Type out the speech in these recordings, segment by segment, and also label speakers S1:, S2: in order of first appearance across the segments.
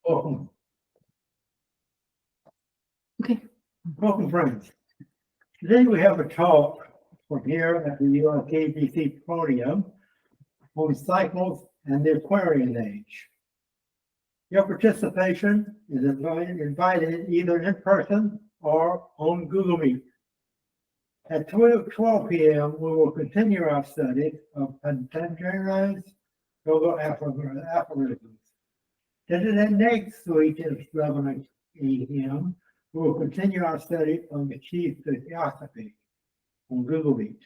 S1: Welcome.
S2: Okay.
S1: Welcome, friends. Today we have a talk from here at the ULKBC podium on cycles and the Aquarian Age. Your participation is invited either in person or on Google Meet. At 12 p.m., we will continue our study of pictorial aphorisms. Then the next week at 11 a.m., we will continue our study on the key theosophy on Google Meet.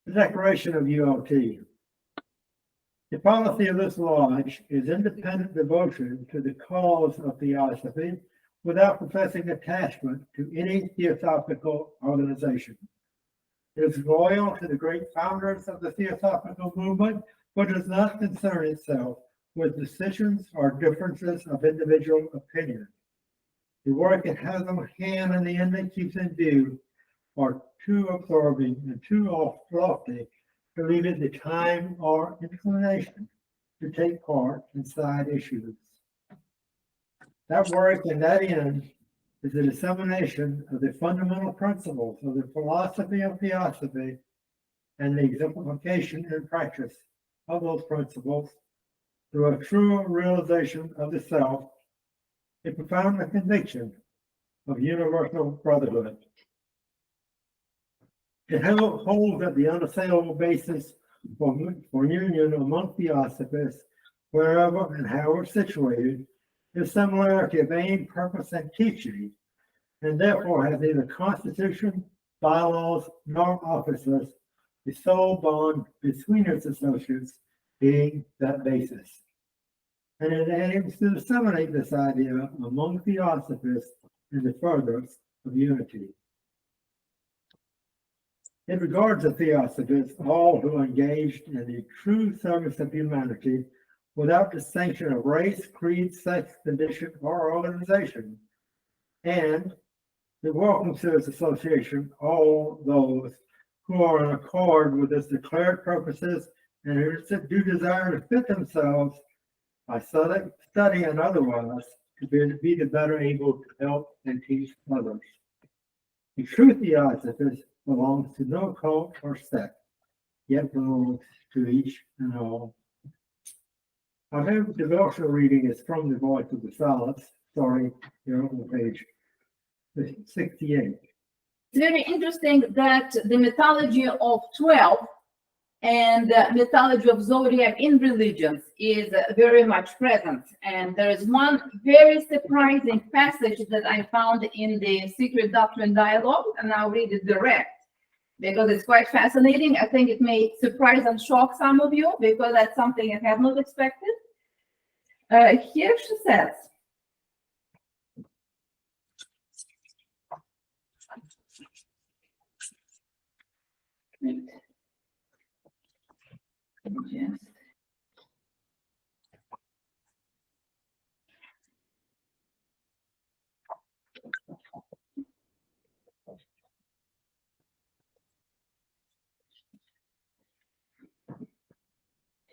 S1: The Declaration of ULT. The policy of this lodge is independent devotion to the cause of theosophy without professing attachment to any theosophical organization. It is loyal to the great founders of the theosophical movement, but does not concern itself with decisions or differences of individual opinion. The work it has on hand and the end it keeps in view are too absorbing and too lofty to leave it the time or inclination to take part in side issues. That work and that end is the dissemination of the fundamental principles of the philosophy of theosophy and the exemplification and practice of those principles through a true realization of the self, a profound conviction of universal brotherhood. It holds that the unassailable basis for union among theosophists, wherever and however situated, is similarity of aim, purpose, and teaching, and therefore has neither constitution, bylaws, nor offices, the sole bond between its associates being that basis. And it aims to disseminate this idea among theosophists in the furtherance of unity. It regards the theosophists all who engaged in the true service of humanity without distinction of race, creed, sex, condition, or organization, and it welcomes to its association all those who are in accord with its declared purposes and who do desire to fit themselves by study and otherwise to be the better able to help and teach others. The true theosophist belongs to no cult or sect, yet belongs to each and all. Our devotional reading is from the Voice of the Silence, starting here on page 68.
S2: It's very interesting that the mythology of 12 and the mythology of Zodiac in religions is very much present. And there is one very surprising passage that I found in the Secret Doctrine Dialogue, and I'll read it direct because it's quite fascinating. I think it may surprise and shock some of you because that's something I have not expected. Here she says,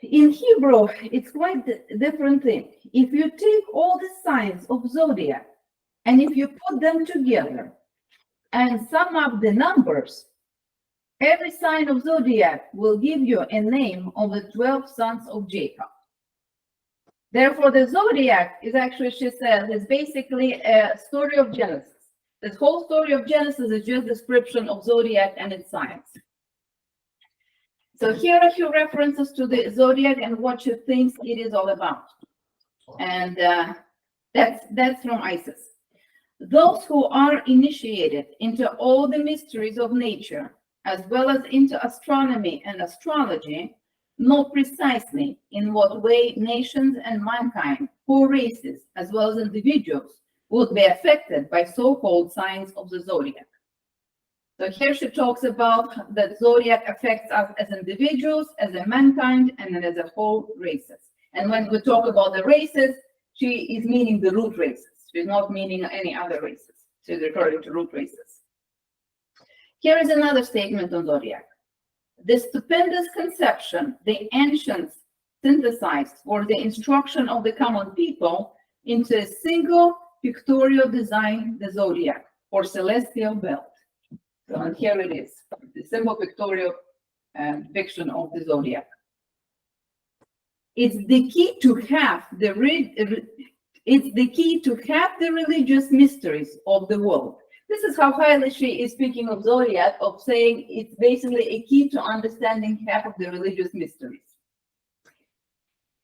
S2: in Hebrew, it's quite a different thing. If you take all the signs of Zodiac and if you put them together and sum up the numbers, every sign of Zodiac will give you a name of the 12 sons of Jacob. Therefore, the Zodiac is actually, she says, is basically a story of Genesis. This whole story of Genesis is just a description of Zodiac and its signs. So here are a few references to the Zodiac and what she thinks it is all about. And that's from Isis. Those who are initiated into all the mysteries of nature, as well as into astronomy and astrology, know precisely in what way nations and mankind, whole races, as well as individuals, would be affected by so-called signs of the Zodiac. So here she talks about that Zodiac affects us as individuals, as a mankind, and as a whole races. And when we talk about the races, she is meaning the root races. She's not meaning any other races. She's referring to root races. Here is another statement on Zodiac. The stupendous conception the ancients synthesized for the instruction of the common people into a single pictorial design, the zodiac or celestial belt. So and here it is, the simple pictorial depiction of the zodiac. It's the key to have the religious mysteries of the world. This is how highly she is speaking of zodiac, of saying it's basically a key to understanding half of the religious mysteries.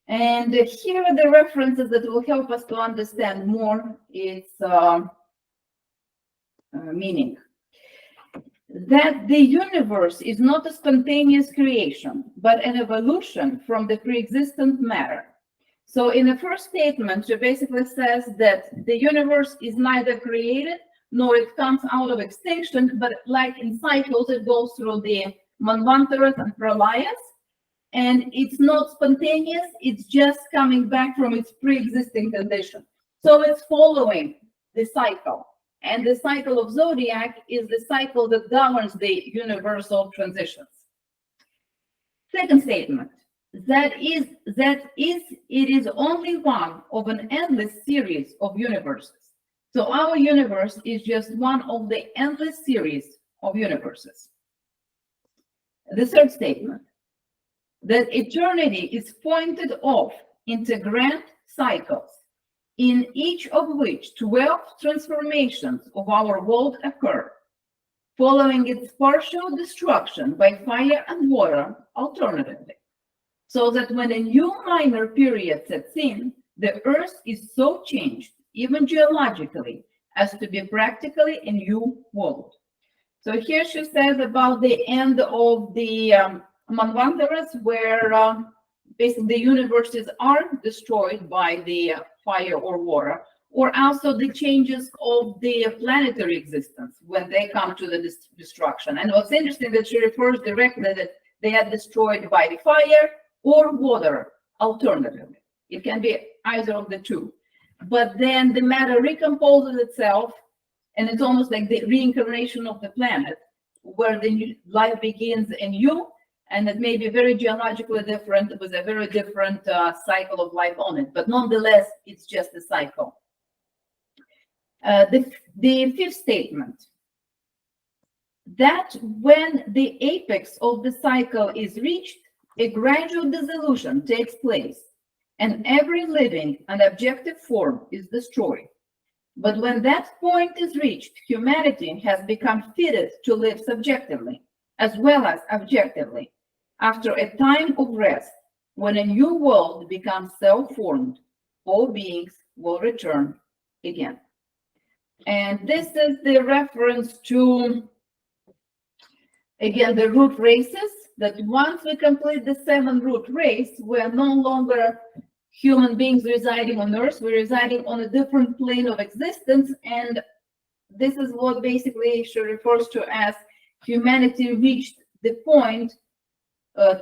S2: And here are the references that will help us to understand more its meaning. That the universe is not a spontaneous creation, but an evolution from the pre-existent matter. So in the first statement, she basically says that the universe is neither created nor it comes out of extinction, but like in cycles, it goes through the manvantaras and pralayas, and it's not spontaneous, it's just coming back from its pre-existing condition. So it's following the cycle. And the cycle of zodiac is the cycle that governs the universal transitions. Second statement, it is only one of an endless series of universes. So our universe is just one of the endless series of universes. The third statement, that eternity is pointed off into grand cycles, in each of which 12 transformations of our world occur, following its partial destruction by fire and water alternatively, so that when a new minor period sets in, the Earth is so changed, even geologically, as to be practically a new world. So here she says about the end of the manvantaras, where basically the universes are destroyed by the fire or water, or also the changes of the planetary existence when they come to the destruction. And what's interesting that she refers directly that they are destroyed by the fire or water alternatively. It can be either of the two. But then the matter recomposes itself, and it's almost like the reincarnation of the planet, where the new life begins anew, and it may be very geologically different with a very different cycle of life on it. But nonetheless, it's just a cycle. The fifth statement, that when the apex of the cycle is reached, a gradual dissolution takes place, and every living and objective form is destroyed. But when that point is reached, humanity has become fitted to live subjectively, as well as objectively. After a time of rest, when a new world becomes self-formed, all beings will return again. And this is the reference to, again, the root races, that once we complete the 7 root race, we are no longer human beings residing on Earth, we're residing on a different plane of existence. And this is what basically she refers to as humanity reached the point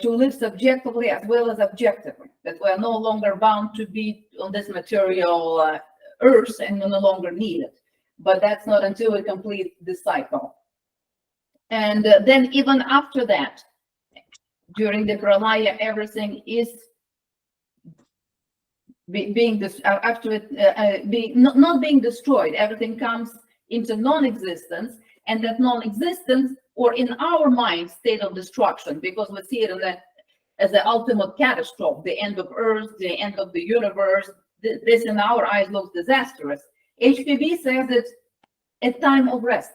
S2: to live subjectively as well as objectively, that we are no longer bound to be on this material Earth and no longer need it. But that's not until we complete the cycle. And then even after that, during the pralaya, everything is not being destroyed. Everything comes into non-existence, and that non-existence, or in our mind, state of destruction, because we see it as the ultimate catastrophe, the end of Earth, the end of the universe. This in our eyes looks disastrous. HPB says it's a time of rest.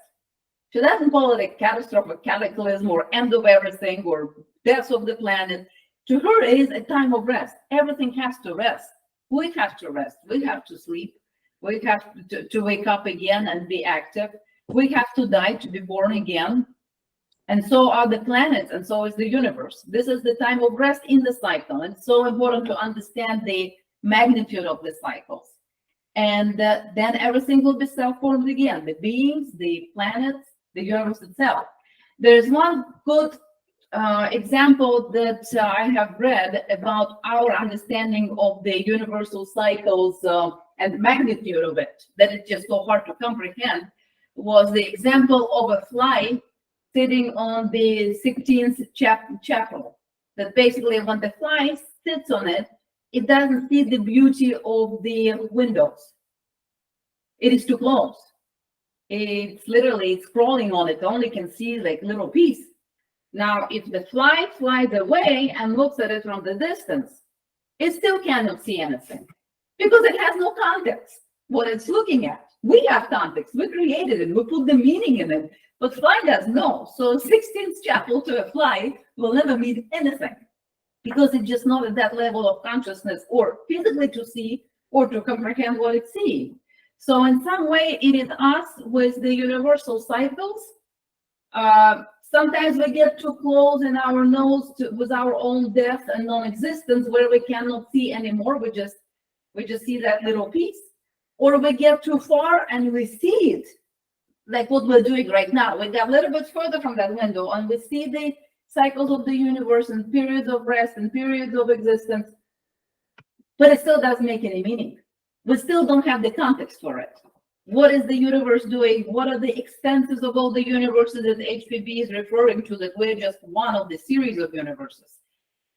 S2: She doesn't call it a catastrophe, a cataclysm, or end of everything, or death of the planet. To her, it is a time of rest. Everything has to rest. We have to rest. We have to sleep. We have to wake up again and be active. We have to die to be born again. And so are the planets, and so is the universe. This is the time of rest in the cycle. And it's so important to understand the magnitude of the cycles. And then everything will be self-formed again, the beings, the planets, the universe itself. There is one good example that I have read about our understanding of the universal cycles and magnitude of it, that it's just so hard to comprehend, was the example of a fly sitting on the 16th chapel. That basically when the flies sits on it, it doesn't see the beauty of the windows. It is too close. It's literally crawling on it, only can see like little piece. Now, if the fly flies away and looks at it from the distance, it still cannot see anything because it has no context what it's looking at. We have context, we created it, we put the meaning in it, but fly does know. So 16th chapel to a fly will never mean anything because it's just not at that level of consciousness or physically to see or to comprehend what it's seeing. So in some way, it is us with the universal cycles. Sometimes we get too close in our nose with our own death and non-existence, where we cannot see anymore. We just see that little piece, or we get too far and we see it, like what we're doing right now. We got a little bit further from that window, and we see the cycles of the universe and periods of rest and periods of existence, but it still doesn't make any meaning. We still don't have the context for it. What is the universe doing? What are the extenses of all the universes that HPB is referring to, that we're just one of the series of universes?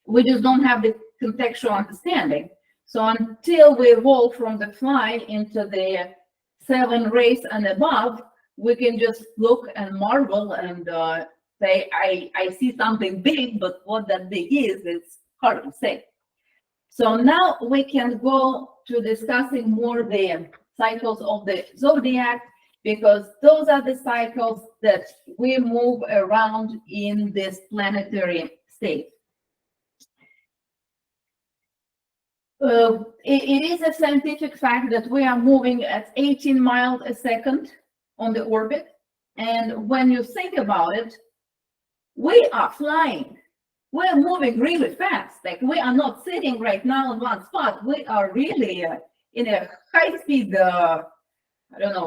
S2: We just don't have the contextual understanding. So until we evolve from the fly into the 7 race and above, we can just look and marvel and say, I see something big, but what that big is, it's hard to say. So now we can go to discussing more the cycles of the zodiac, because those are the cycles that we move around in this planetary state. It is a scientific fact that we are moving at 18 miles a second on the orbit. And when you think about it, we are flying. We're moving really fast. Like, we are not sitting right now in one spot. We are really in a high-speed,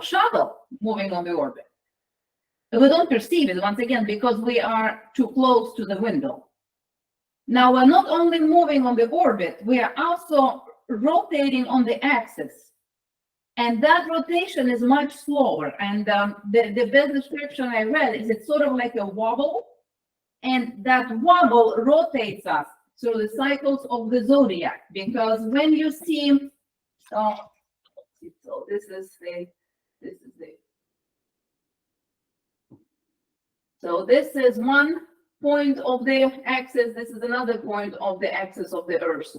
S2: shuttle moving on the orbit. But we don't perceive it, once again, because we are too close to the window. Now, we're not only moving on the orbit, we are also rotating on the axis. And that rotation is much slower. And the best description I read is it's sort of like a wobble. And that wobble rotates us through the cycles of the zodiac. Because when you see, so this is one point of the axis, this is another point of the axis of the Earth.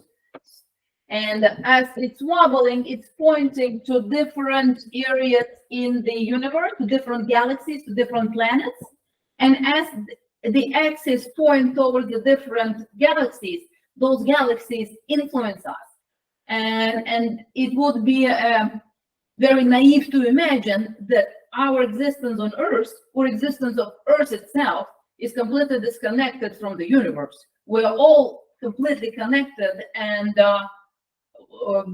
S2: And as it's wobbling, it's pointing to different areas in the universe, to different galaxies, to different planets. And as the axis points towards the different galaxies, those galaxies influence us. And it would be very naive to imagine that our existence on Earth, or existence of Earth itself, is completely disconnected from the universe. We're all completely connected and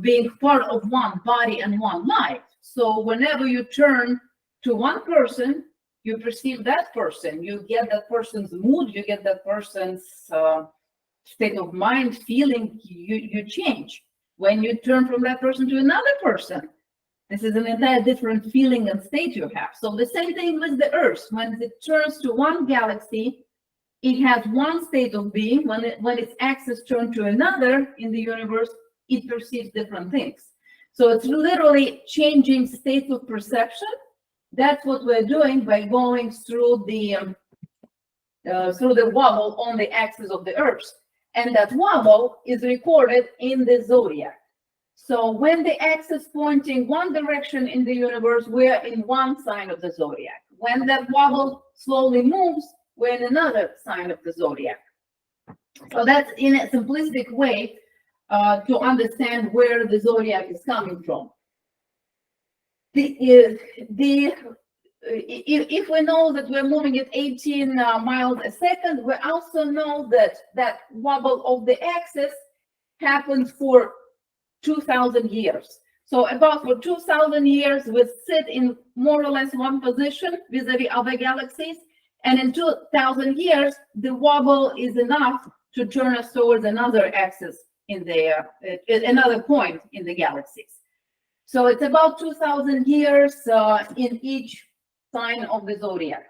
S2: being part of one body and one life. So whenever you turn to one person, you perceive that person, you get that person's mood, you get that person's state of mind, feeling, you change. When you turn from that person to another person, this is an entire different feeling and state you have. So the same thing with the Earth. When it turns to one galaxy, it has one state of being. When its axis turns to another in the universe, it perceives different things. So it's literally changing states of perception. That's what we're doing by going through the wobble on the axis of the Earth. And that wobble is recorded in the zodiac. So when the axis pointing one direction in the universe, we're in one sign of the zodiac. When that wobble slowly moves, we're in another sign of the zodiac. So that's in a simplistic way to understand where the zodiac is coming from. If we know that we're moving at 18 miles a second, we also know that that wobble of the axis happens for 2,000 years. So about for 2,000 years, we sit in more or less one position vis-a-vis other galaxies. And in 2,000 years, the wobble is enough to turn us towards another axis in the, another point in the galaxies. So it's about 2,000 years in each sign of the zodiac.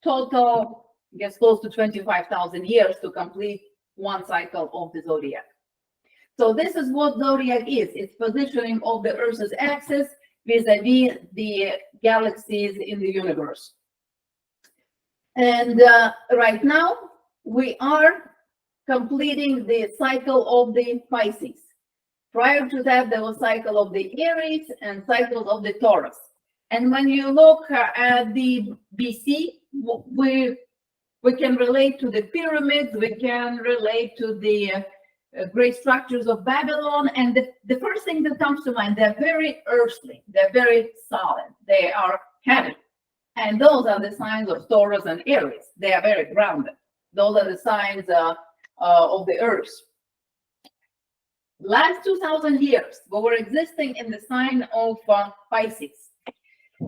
S2: Total gets close to 25,000 years to complete one cycle of the zodiac. So this is what zodiac is. It's positioning of the Earth's axis vis-a-vis the galaxies in the universe. And right now, we are completing the cycle of the Pisces. Prior to that, there was cycle of the Aries and cycles of the Taurus. And when you look at the BC, we can relate to the pyramids, we can relate to the great structures of Babylon. And the first thing that comes to mind, they're very earthly, they're very solid, they are heavy. And those are the signs of Taurus and Aries. They are very grounded. Those are the signs of the Earth. Last 2,000 years, we were existing in the sign of Pisces.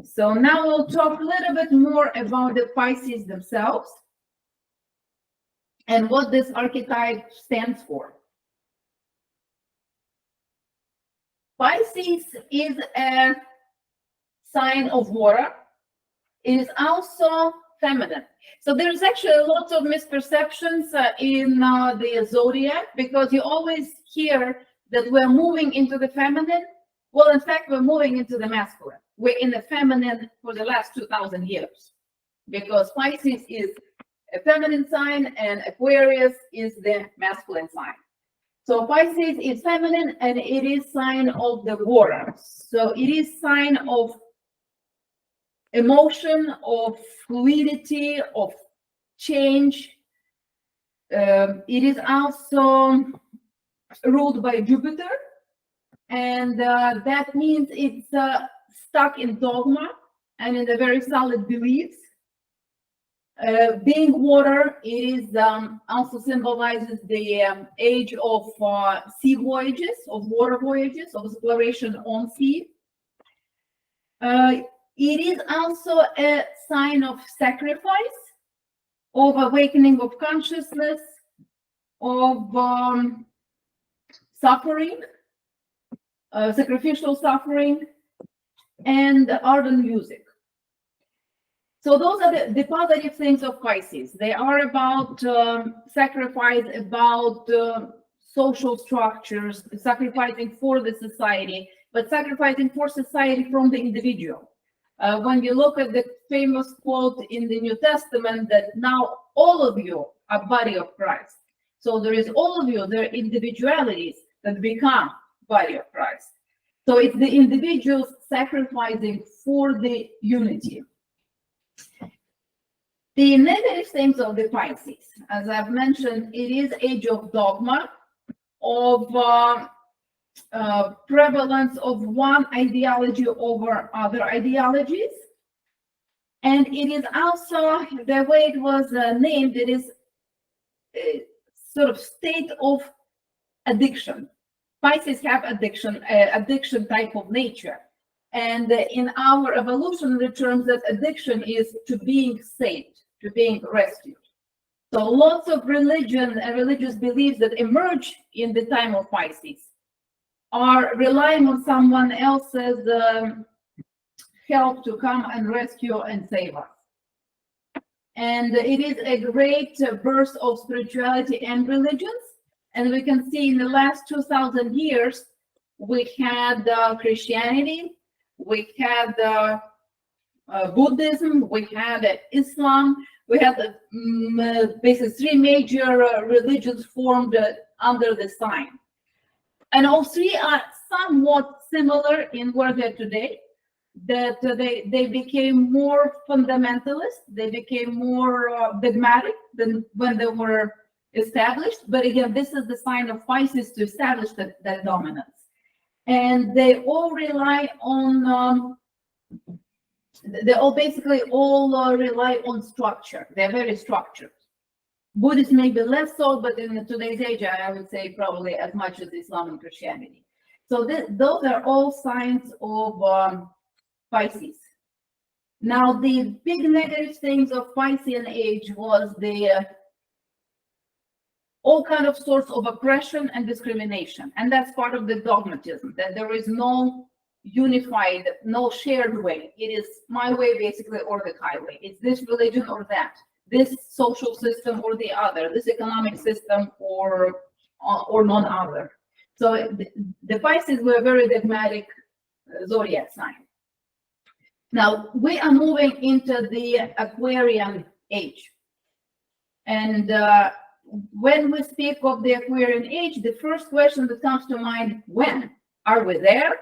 S2: So now we'll talk a little bit more about the Pisces themselves and what this archetype stands for. Pisces is a sign of water. It is also feminine. So there's actually lots of misperceptions in the zodiac, because you always hear that we're moving into the feminine. Well, in fact, we're moving into the masculine. We're in the feminine for the last 2,000 years, because Pisces is a feminine sign and Aquarius is the masculine sign. So Pisces is feminine and it is sign of the water. So it is sign of emotion, of fluidity, of change. It is also ruled by Jupiter, and that means it's stuck in dogma and in the very solid beliefs. Being water, it is also symbolizes the age of sea voyages, of water voyages, of exploration on sea. It is also a sign of sacrifice, of awakening of consciousness, of suffering, sacrificial suffering, and art and music. So those are the positive things of Pisces. They are about sacrifice, about social structures, sacrificing for the society, but sacrificing for society from the individual. When you look at the famous quote in the New Testament that now all of you are body of Christ. So there is all of you, there are individualities that become body of Christ. So it's the individuals sacrificing for the unity. The negative things of the Pisces, as I've mentioned, it is age of dogma, of prevalence of one ideology over other ideologies. And it is also, the way it was named, it is a sort of state of addiction. Pisces have addiction type of nature. And in our evolutionary terms, that addiction is to being saved, to being rescued. So lots of religion and religious beliefs that emerge in the time of Pisces are relying on someone else's help to come and rescue and save us. And it is a great burst of spirituality and religions. And we can see in the last 2,000 years, we had Christianity, we had Buddhism, we had Islam, we had basically three major religions formed under the sign. And all three are somewhat similar in where they're today, that they became more fundamentalist, they became more dogmatic than when they were established. But again, this is the sign of Pisces to establish that dominance. And they all rely on, they all basically rely on structure. They're very structured. Buddhists maybe less so, but in today's age, I would say probably as much as Islam and Christianity. So those are all signs of Pisces. Now, the big negative things of Piscean age was the all kind of sorts of oppression and discrimination. And that's part of the dogmatism, that there is no unified, no shared way. It is my way, basically, or the highway. It's this religion or that, this social system or the other, this economic system or none other. So the Pisces were a very dogmatic zodiac sign. Now we are moving into the Aquarian age. And when we speak of the Aquarian age, the first question that comes to mind, when? Are we there?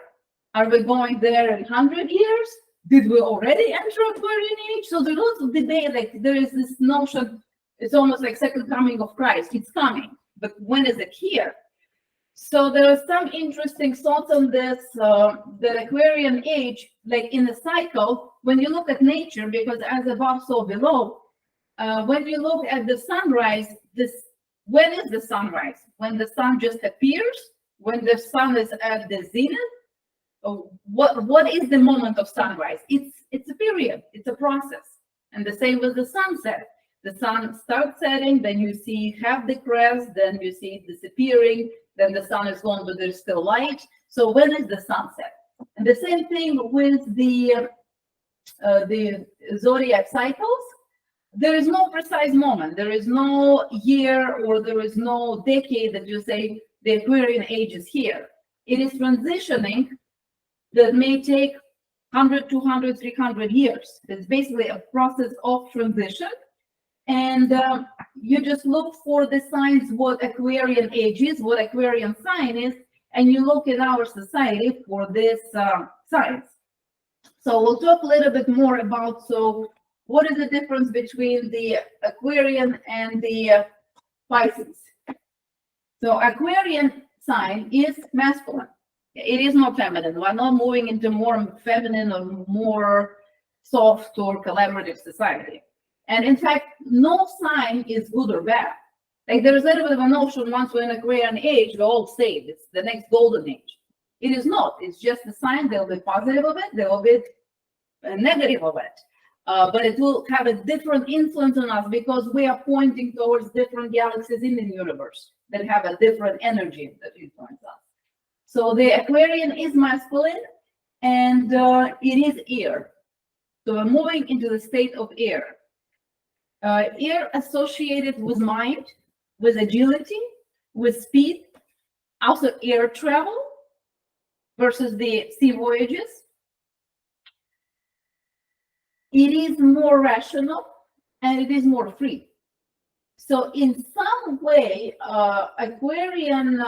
S2: Are we going there in 100 years? Did we already enter Aquarian age? So there's lots of debate, like there is this notion, it's almost like second coming of Christ. It's coming, but when is it here? So there are some interesting thoughts on this, the Aquarian age, like in the cycle, when you look at nature, because as above, so below, when you look at the sunrise, when is the sunrise? When the sun just appears? When the sun is at the zenith? What is the moment of sunrise? It's a period, it's a process. And the same with the sunset. The sun starts setting, then you see half the crest, then you see it disappearing, then the sun is gone, but there's still light. So when is the sunset? And the same thing with the zodiac cycles. There is no precise moment. There is no year or there is no decade that you say the Aquarian age is here. It is transitioning that may take 100, 200, 300 years. It's basically a process of transition. And you just look for the signs, what Aquarian age is, what Aquarian sign is, and you look in our society for this signs. So we'll talk a little bit more about, so what is the difference between the Aquarian and the Pisces? So Aquarian sign is masculine. It is not feminine. We're not moving into more feminine or more soft or collaborative society. And in fact, no sign is good or bad. Like there's a little bit of a notion once we're in Aquarian age, we're all saved. It's the next golden age. It is not. It's just a sign. There'll be positive of it. There will be negative of it. But it will have a different influence on us because we are pointing towards different galaxies in the universe that have a different energy that influence us. So the Aquarian is masculine and it is air. So we're moving into the state of air. Air associated with mind, with agility, with speed, also air travel versus the sea voyages. It is more rational and it is more free. So in some way, Aquarian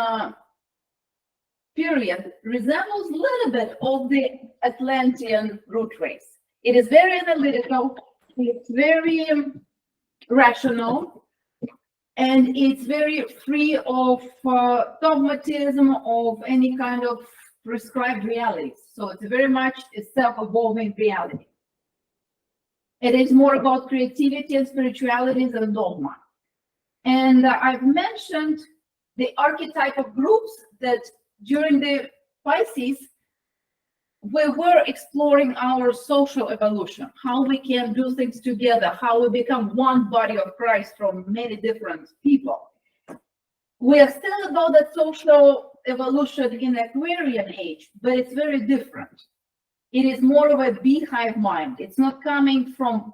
S2: period resembles a little bit of the Atlantean root race. It is very analytical, it's very rational, and it's very free of dogmatism, of any kind of prescribed realities. So it's very much a self-evolving reality. It is more about creativity and spirituality than dogma. And I've mentioned the archetype of groups that during the Pisces, we were exploring our social evolution, how we can do things together, how we become one body of Christ from many different people. We are still about that social evolution in the Aquarian age, but it's very different. It is more of a beehive mind. It's not coming from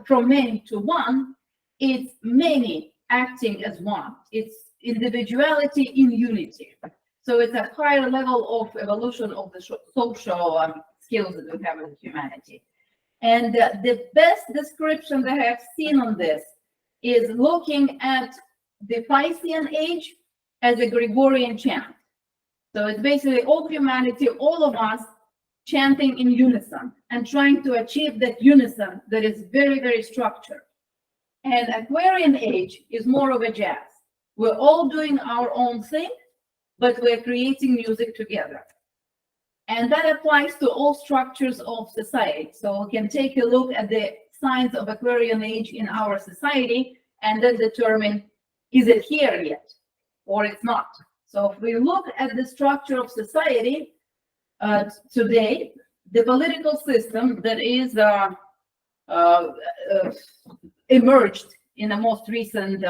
S2: many to one. It's many acting as one. It's individuality in unity. So it's a higher level of evolution of the social skills that we have in humanity. And the best description that I have seen on this is looking at the Piscean age as a Gregorian chant. So it's basically all humanity, all of us chanting in unison and trying to achieve that unison that is very, very structured. And Aquarian age is more of a jazz. We're all doing our own thing, but we're creating music together. And that applies to all structures of society. So we can take a look at the signs of Aquarian age in our society and then determine, is it here yet or it's not? So if we look at the structure of society today, the political system that is emerged in the most recent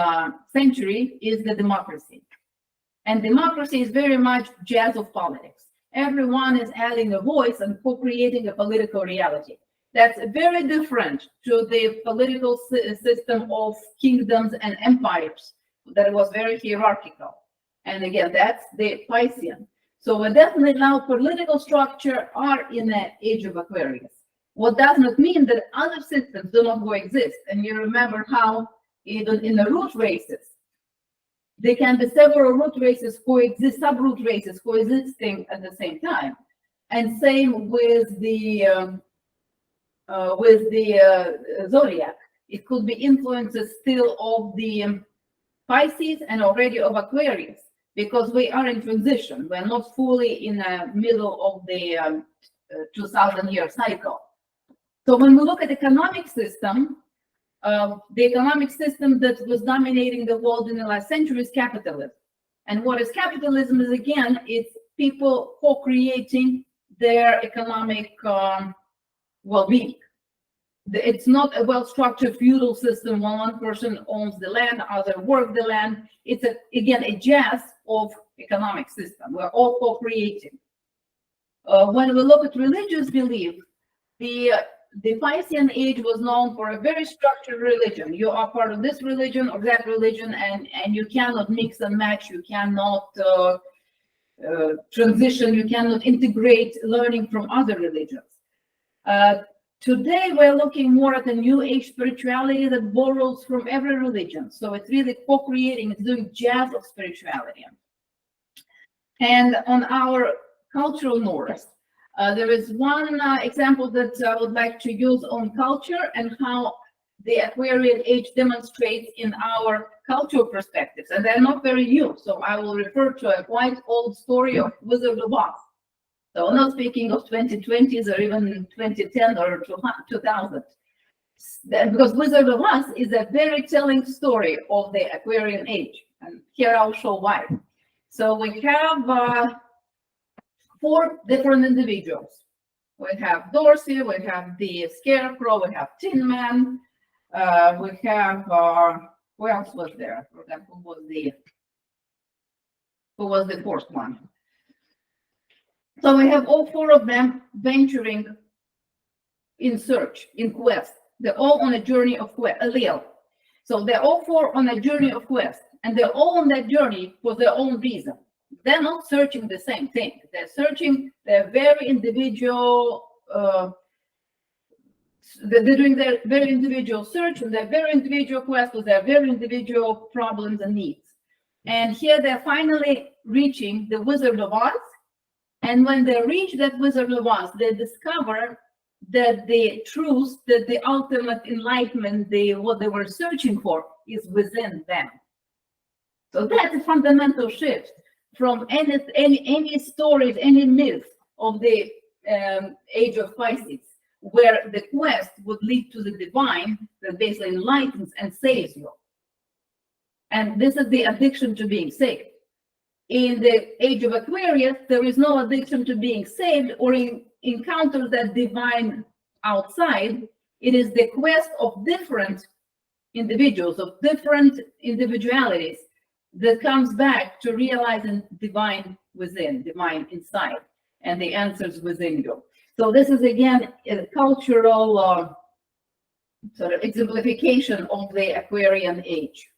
S2: century is the democracy. And democracy is very much jazz of politics. Everyone is adding a voice and co-creating a political reality. That's very different to the political system of kingdoms and empires that was very hierarchical. And again, that's the Piscean. So we're definitely now political structure are in the age of Aquarius. What does not mean that other systems do not coexist. And you remember how even in the root races, there can be several root races coexist, subroot races coexisting at the same time. And same with the zodiac. It could be influences still of the Pisces and already of Aquarius, because we are in transition. We're not fully in the middle of the 2000-year cycle. So when we look at economic system, the economic system that was dominating the world in the last century is capitalism. And what is capitalism is, again, it's people co-creating their economic well-being. It's not a well-structured feudal system where one person owns the land, other work the land. It's, again, a jazz of economic system. We're all co-creating. When we look at religious belief, the Piscean age was known for a very structured religion. You are part of this religion or that religion, and you cannot mix and match. You cannot transition. You cannot integrate learning from other religions. Today, we're looking more at a new age spirituality that borrows from every religion. So it's really co-creating, it's doing jazz of spirituality. And on our cultural north, there is one example that I would like to use on culture and how the Aquarian age demonstrates in our cultural perspectives. And they're not very new. So I will refer to a quite old story of Wizard of Oz. So I'm not speaking of 2020s or even 2010 or 2000. Because Wizard of Oz is a very telling story of the Aquarian age. And here I'll show why. So we have 4 different individuals. We have Dorothy, we have the Scarecrow, we have Tin Man, we have, who else was there? For example, who was the 4th one? So we have all 4 of them venturing in search, in quest. They're all on a journey of quest, Leo. So they're all 4 on a journey of quest, and they're all on that journey for their own reason. They're not searching the same thing. They're searching their very individual, they're doing their very individual search and their very individual quest with their very individual problems and needs. And here they're finally reaching the Wizard of Oz. And when they reach that Wizard of Oz, they discover that the truth, that the ultimate enlightenment, what they were searching for, is within them. So that's a fundamental shift from any stories, any myth of the age of Pisces, where the quest would lead to the divine that basically enlightens and saves you. And this is the addiction to being saved. In the age of Aquarius, there is no addiction to being saved or encounter that divine outside. It is the quest of different individuals, of different individualities that comes back to realizing divine within, divine inside, and the answers within you. So this is again a cultural sort of exemplification of the Aquarian age.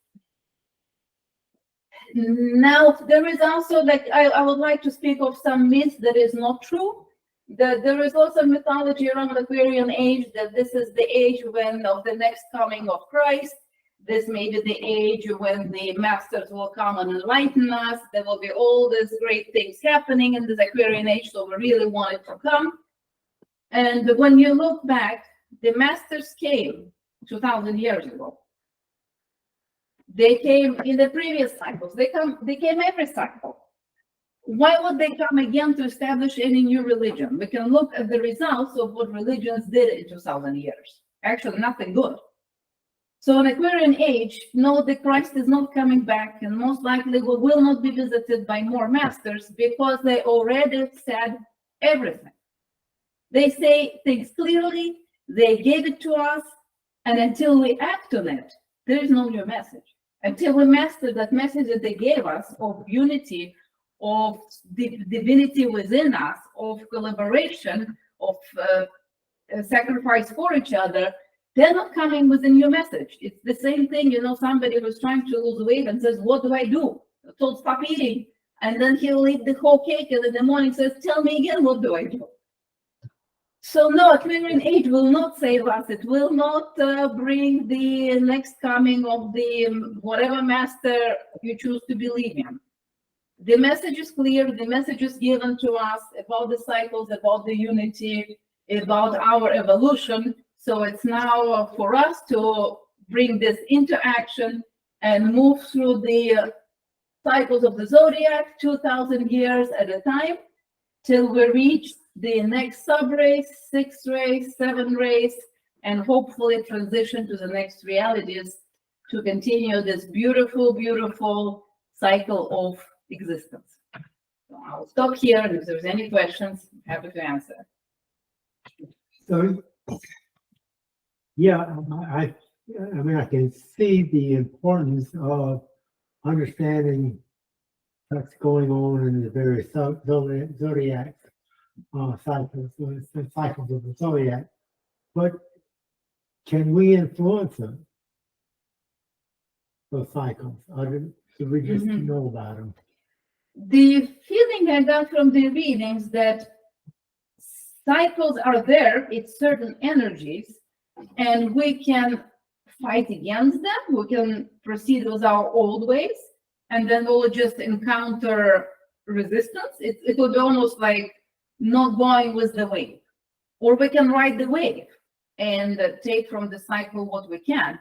S2: Now, there is also, like, I would like to speak of some myths that is not true. That there is also mythology around the Aquarian age, that this is the age when of the next coming of Christ. This may be the age when the masters will come and enlighten us. There will be all these great things happening in this Aquarian age, so we really want it to come. And when you look back, the masters came 2000 years ago. They came in the previous cycles. They came every cycle. Why would they come again to establish any new religion? We can look at the results of what religions did in 2000 years. Actually, nothing good. So in Aquarian age, know that Christ is not coming back, and most likely we will not be visited by more masters because they already said everything. They say things clearly, they gave it to us, and until we act on it, there is no new message. Until we master that message that they gave us of unity, of divinity within us, of collaboration, of sacrifice for each other, they're not coming with a new message. It's the same thing, you know, somebody who's trying to lose weight and says, what do I do? told stop eating. And then he'll eat the whole cake and in the morning says, tell me again, what do I do? So no, Aquarian age will not save us. It will not bring the next coming of the whatever master you choose to believe in. The message is clear. The message is given to us about the cycles, about the unity, about our evolution. So it's now for us to bring this into action and move through the cycles of the zodiac, 2000 years at a time, till we reach the next sub-race, 6th race, 7th race, and hopefully transition to the next realities to continue this beautiful, beautiful cycle of existence. So I'll stop here, and if there's any questions, I'm happy to answer.
S1: So, yeah, I mean, I can see the importance of understanding what's going on in the various zodiac cycles, the cycles of the zodiac, but can we influence them? Those cycles, or should we just know about them?
S2: The feeling I got from the readings that cycles are there, it's certain energies, and we can fight against them. We can proceed with our old ways, and then we'll just encounter resistance. It will be almost like not going with the wave, or we can ride the wave and take from the cycle what we can.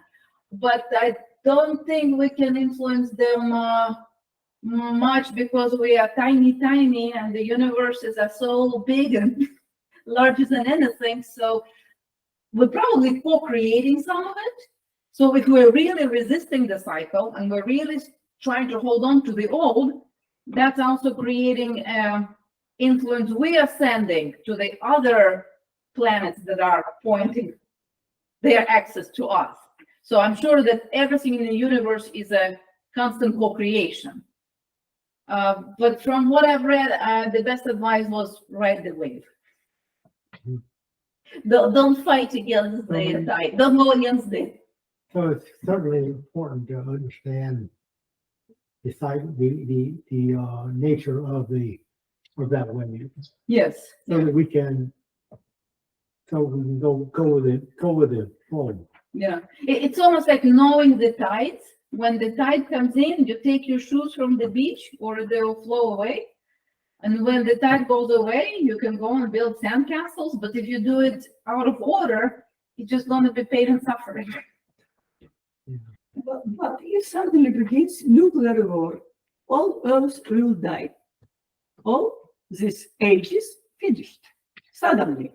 S2: But I don't think we can influence them much, because we are tiny, and the universes are so big and larger than anything. So we're probably co-creating some of it. So if we're really resisting the cycle and we're really trying to hold on to the old, that's also creating influence we are sending to the other planets that are pointing their access to us. So I'm sure that everything in the universe is a constant co-creation. But from what I've read, the best advice was ride the wave. Don't fight against the tide. Don't go against it.
S1: So it's certainly important to understand the nature of that wave.
S2: Yes.
S1: So that we can go with the flow.
S2: Yeah, it's almost like knowing the tides. When the tide comes in, you take your shoes from the beach, or they'll flow away. And when the tide goes away, you can go and build sandcastles. But if you do it out of order, it's just going to be pain and suffering.
S3: But if suddenly begins nuclear war, all Earth will die. All this age is finished suddenly.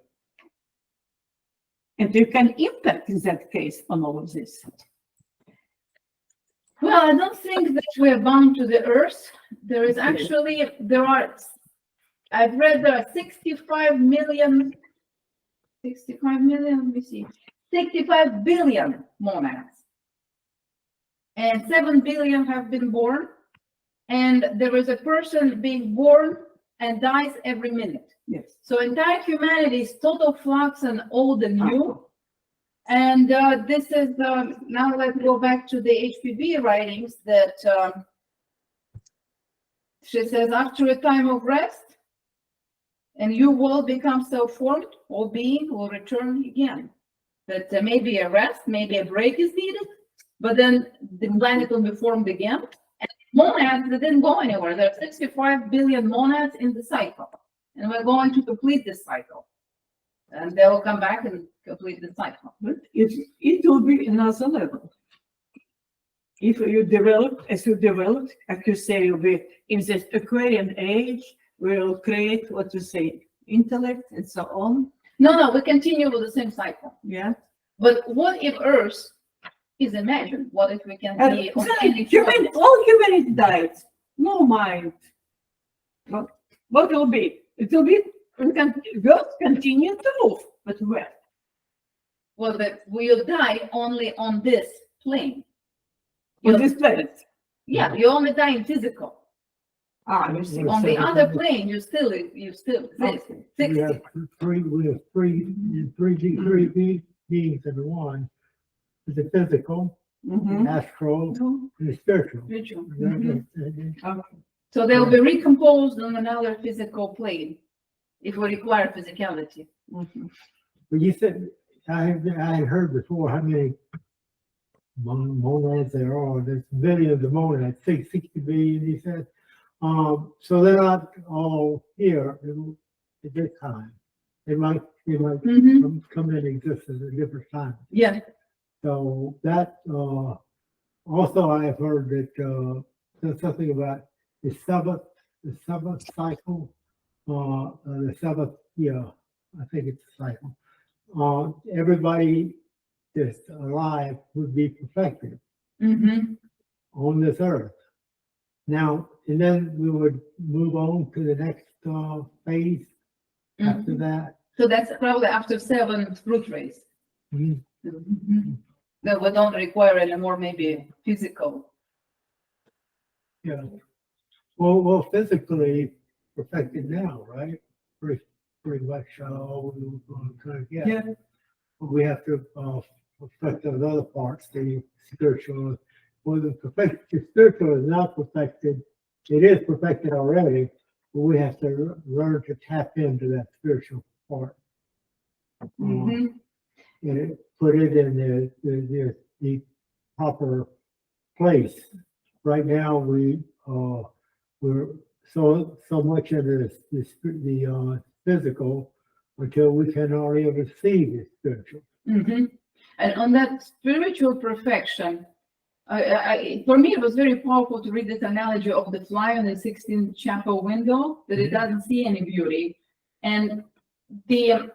S3: And you can impact in that case on all of this.
S2: Well, I don't think that we're bound to the Earth. There is actually, I've read there are 65 million, let me see, 65 billion monads. And 7 billion have been born. And there is a person being born and dies every minute.
S3: Yes.
S2: So entire humanity is total flux and old and new. And this is, now let's go back to the HPV writings that she says, after a time of rest, and you will become self-formed, all being will return again. That maybe a rest, maybe a break is needed, but then the planet will be formed again. And monads, they didn't go anywhere. There are 65 billion monads in the cycle. And we're going to complete this cycle. And they will come back and complete the cycle.
S3: But it will be another level. If you develop, as you developed, as you say, you'll be in this Aquarian age, we'll create what you say, intellect and so on.
S2: No, we continue with the same cycle.
S3: Yeah.
S2: But what if Earth is imagined? What if we can be on any planet?
S3: All humanity dies, no mind. What will be? It will be, Earth continue to move, but where?
S2: Well, that we'll die only on this plane.
S3: On this planet.
S2: Yeah, you only die in physical.
S3: You see.
S2: On the other plane, you still exist.
S3: Okay.
S2: 60.
S1: We have three beings in one. Is the physical,
S3: Mhm.
S1: astral,
S3: No,
S1: and spiritual.
S2: Spiritual.
S1: They're-
S2: Mhm.
S1: they're-
S3: okay.
S2: So they will be recomposed on another physical plane if we require physicality.
S3: Mhm.
S1: But you said, I had heard before how many monads there are. There's millions of monads, 60 billion, you said. So they're not all here at this time. They might
S2: Mhm.
S1: come into existence at different times.
S2: Yeah.
S1: So that, also I have heard that, there's something about the seventh cycle, the seventh, yeah, I think it's a cycle. Everybody that's alive would be perfected
S2: Mm-hmm.
S1: on this earth. Now, and then we would move on to the next, phase after that.
S2: So that's probably after 7 fruit rays.
S1: Mhm.
S2: Mhm. That we don't require anymore, maybe physical.
S1: Yeah. Well, physically perfected now, right? Pretty much, all we're trying to get.
S3: Yeah.
S1: But we have to, perfect those other parts, the spiritual. Well, the spiritual is not perfected. It is perfected already, but we have to learn to tap into that spiritual part.
S2: Mhm.
S1: And put it in the proper place. Right now, we're so much into the physical until we can already receive the spiritual.
S2: Mhm. And on that spiritual perfection, for me, it was very powerful to read this analogy of the fly on the 16th chapel window, that it doesn't see any beauty. And the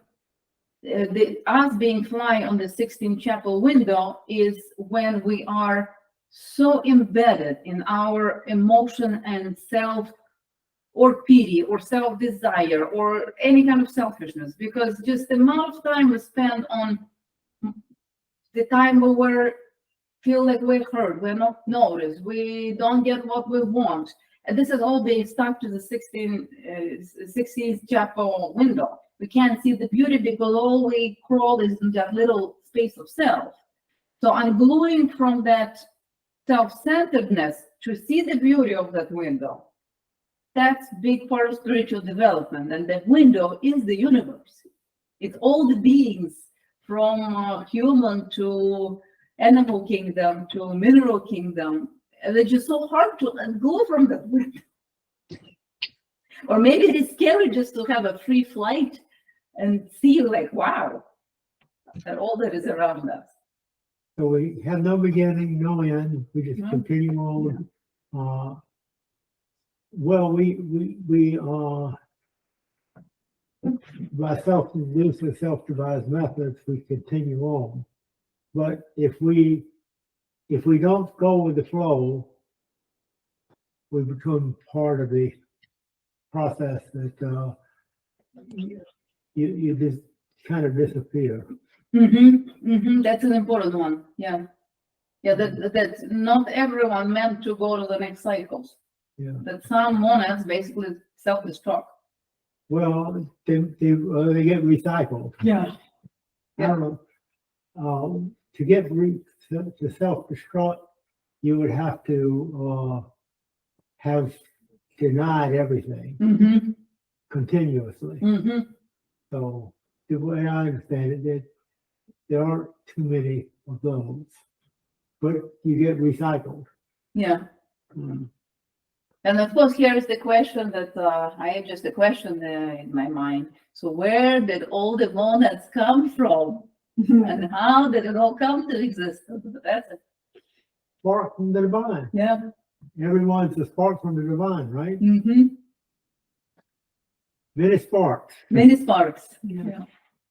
S2: us being fly on the 16th chapel window is when we are so embedded in our emotion and self or pity or self-desire or any kind of selfishness, because just the amount of time we spend on the time we were feel like we're hurt, we're not noticed, we don't get what we want. And this is all being stuck to the 16th chapel window. We can't see the beauty because all we crawl is in that little space of self. So ungluing from that self-centeredness to see the beauty of that window, that's big part of spiritual development. And that window is the universe. It's all the beings from human to animal kingdom to mineral kingdom. And it's just so hard to go from that window. Or maybe it is scary just to have a free flight and see like, wow, and all that is around us.
S1: So we have no beginning, no end. We just
S2: No.
S1: continue on. Well, we by self-induced and self-devised methods, we continue on. But if we don't go with the flow, we become part of the process that you just kind of disappear.
S2: That's an important one. Yeah. Yeah, that's not everyone meant to go to the next cycles.
S1: Yeah.
S2: That some monads basically self-destruct.
S1: Well, they get recycled.
S3: Yeah.
S1: I don't know. To get to self-destruct, you would have to have denied everything continuously. So the way I understand it, that there aren't too many of those, but you get recycled.
S2: Yeah.
S1: Mm.
S2: And of course, here is the question that I have just a question in my mind. So where did all the monads come from? And how did it all come to existence? That's it.
S1: Spark from the divine.
S2: Yeah.
S1: Everyone's a spark from the divine, right? Many sparks.
S2: Many sparks.
S3: Yeah.
S2: Yeah.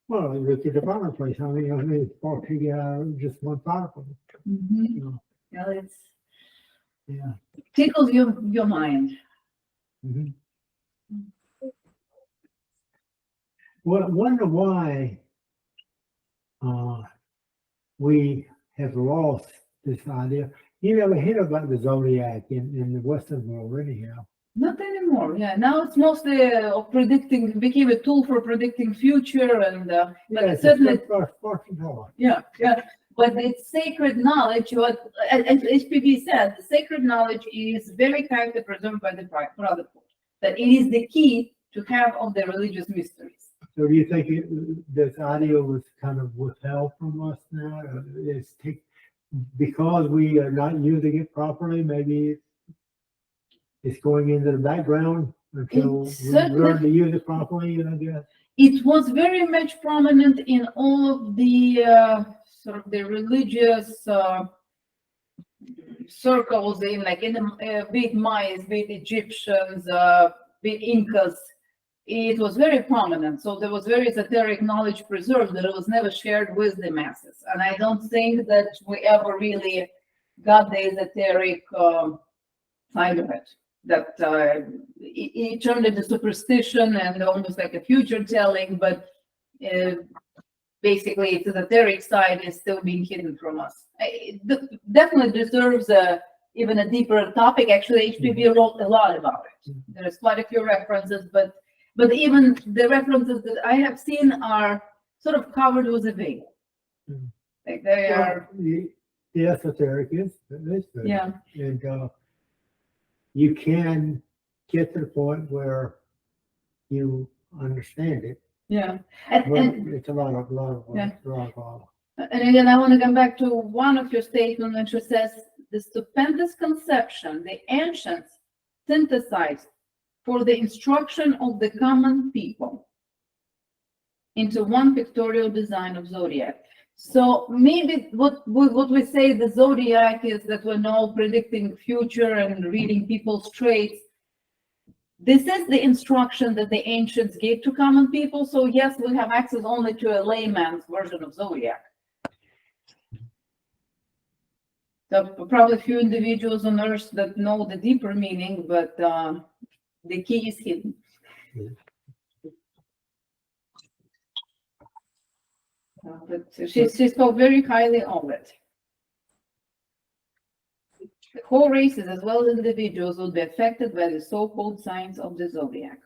S1: Well, with the fireplace, how many sparks you get out of just one fireplace? You know?
S2: Yeah, it's
S1: Yeah.
S2: tickles your mind.
S1: Mhm. Well, I wonder why we have lost this idea. You never hear about the zodiac in the Western world anyhow.
S2: Not anymore. Yeah. Now it's mostly predicting, became a tool for predicting future and
S1: Yeah,
S2: but
S1: it's
S2: certainly.
S1: a fortune teller.
S2: Yeah. But it's sacred knowledge, what, as HPB said, the sacred knowledge is very kindly preserved by the brotherhood. That it is the key to have of the religious mysteries.
S1: So do you think this audio was kind of withheld from us now? Because we are not using it properly, maybe it's going into the background until
S2: It's
S1: we
S2: certainly-
S1: learn to use it properly, I guess.
S2: It was very much prominent in all of the sort of the religious circles in like in the be it Mayas, be it Egyptians, be it Incas. It was very prominent. So there was very esoteric knowledge preserved that it was never shared with the masses. And I don't think that we ever really got the esoteric side of it. That it turned into superstition and almost like a future telling, but basically its esoteric side is still being hidden from us. It definitely deserves even a deeper topic. Actually, HPV wrote a lot about it. There's quite a few references, but even the references that I have seen are sort of covered with a veil. Like they are,
S1: The esoteric is good.
S2: yeah.
S1: And you can get to the point where you understand it,
S2: Yeah.
S1: but
S2: And
S1: it's a lot of
S2: Yeah.
S1: love.
S2: And again, I want to come back to one of your statements, which says the stupendous conception the ancients synthesized for the instruction of the common people into one pictorial design of zodiac. So maybe what we say the zodiac is that we're now predicting future and reading people's traits. This is the instruction that the ancients gave to common people. So yes, we have access only to a layman's version of zodiac. So probably few individuals on Earth that know the deeper meaning, but the key is hidden. But she spoke very highly of it. The whole races as well as individuals will be affected by the so-called signs of the zodiac.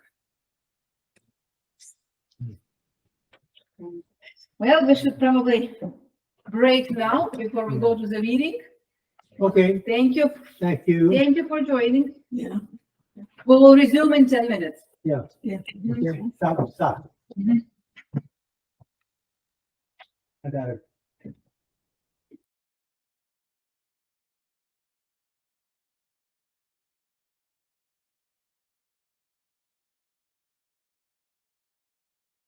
S2: Well, we should probably break now before we go to the meeting.
S1: Okay,
S2: Thank you.
S1: thank you.
S2: Thank you for joining.
S3: Yeah.
S2: We will resume in 10 minutes.
S1: Yeah.
S3: Yeah.
S1: Okay, stop.
S2: Mhm.
S1: I got it.